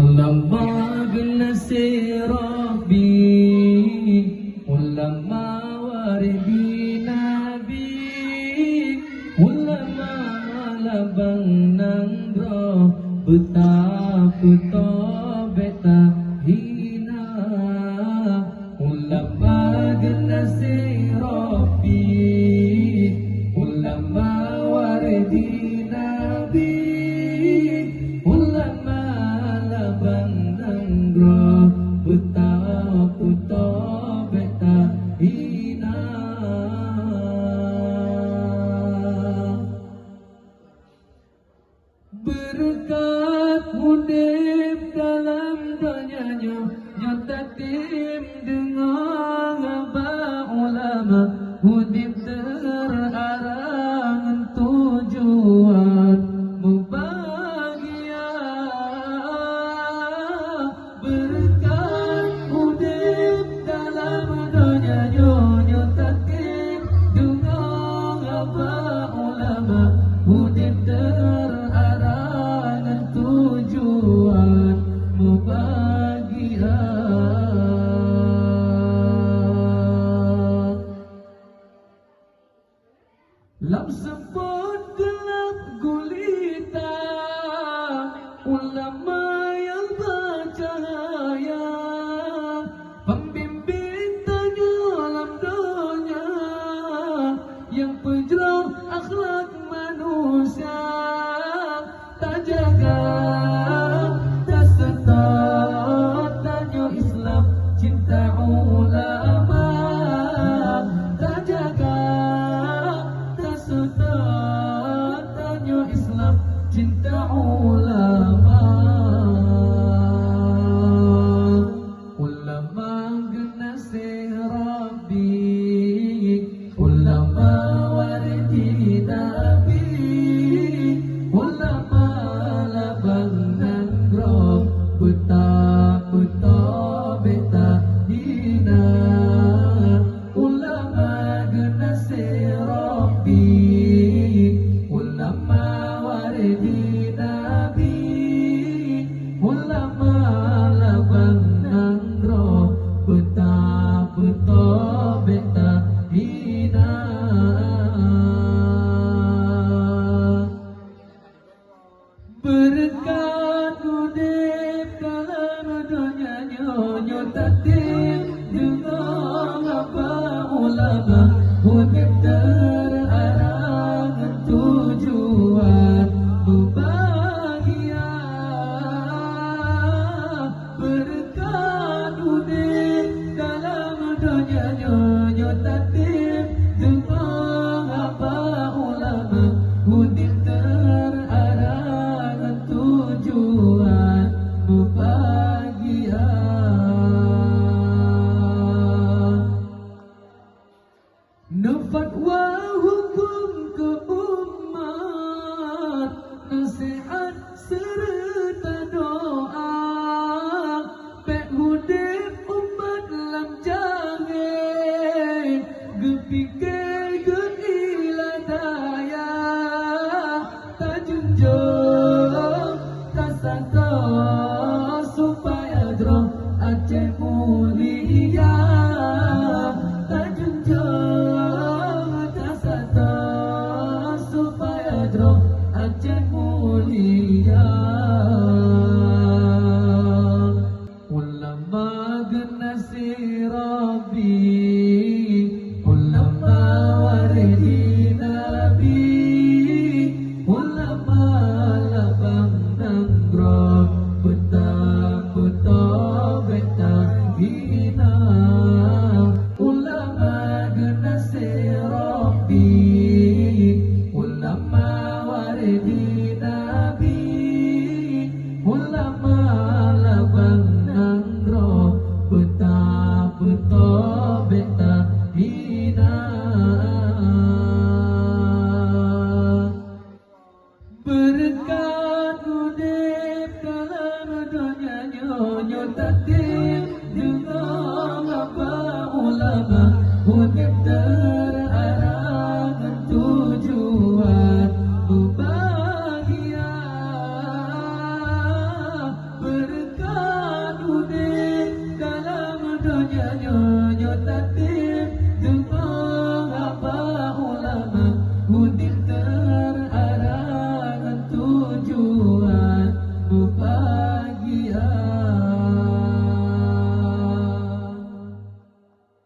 ulama genasi Rabbi, ulama waridi Nabi, ulama labang nanggro betapa beta hina, ulama genasi Rabbi, ulama waridi Nabi, ulama labang nanggro betapa beta hina. Berkat hudib dalam dunyanya, nyata tim dengan ba ulama, hudib terarang tujuan bahagia. Berkat hudib dalam dunyanya, nyata tim dengan ba ulama, hudib terarang tujuan bahagia. Lam sebut gelap gulita, ulama yang bercahaya, pembimbing tanya alam dunia, yang penjerah akhlak manusia, tak jaga, tak setat, tanya Islam, cinta ulama, tak jaga, tak setat, tanya Islam, cinta ulama. Ulama genasi Rabbi, ulama waridi Nabi, ulama labang nanggro betapa beta hina, ulama genasi Rabbi, ulama waridi Nabi, ulama labang nanggro betapa beta hina. Berkat hudib dalam dunyanya, nyata tim dengan apa ulama, hudib terarang tujuan bahagia. Berkat hudib dalam dunyanya, nyata tim dengan apa ulama, hudib terarang tujuan bahagia. Fatwa hukum ke umat, nasihat serta doa, pek hudib umat lam jange, gepikir geilah daya, tak junjung tak sangka supaya drong Aceh mulia, tak junjung tak sangka supaya drong Aceh mulia. Ulama genasi Rabbi, ulama waridi Nabi, ulama labang nanggro betapa beta hina, ulama genasi Rabbi, ulama waridi Nabi, ulama labang nanggro betapa beta hina. Berkat hudib dalam dunyanya, nyata tim dengan apa ulama, hudib terarang tujuan bahagia. Berkat donya nyonya tatib Dukong apa ulama Udin terarangan tujuan Bahagia